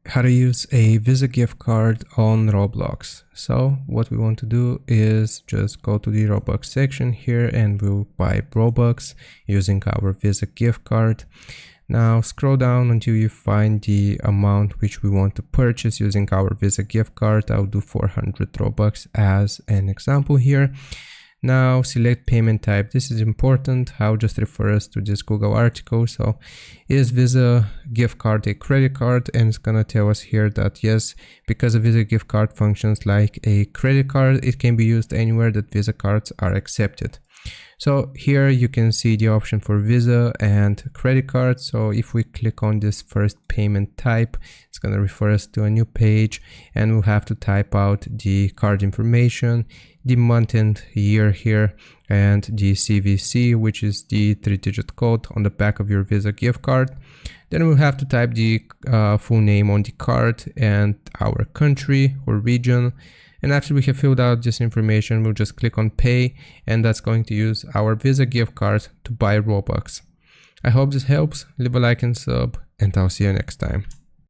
How to use a Visa gift card on Roblox. So what we want to do is just go to the Robux section here and we'll buy Robux using our Visa gift card. Now scroll down until you find the amount which we want to purchase using our Visa gift card. I'll do 400 Robux as an example here. Now select payment type. This is important. I'll just refer us to this Google article. So is Visa gift card a credit card? And it's gonna tell us here that yes, because a Visa gift card functions like a credit card, it can be used anywhere that Visa cards are accepted. So here you can see the option for Visa and credit card. So if we click on this first payment type, it's going to refer us to a new page and we'll have to type out the card information, the month and year here, and the CVC, which is the 3-digit code on the back of your Visa gift card. Then we'll have to type the full name on the card and our country or region. And after we have filled out this information, we'll just click on pay, and that's going to use our Visa gift card to buy Robux. I hope this helps. Leave a like and sub, and I'll see you next time.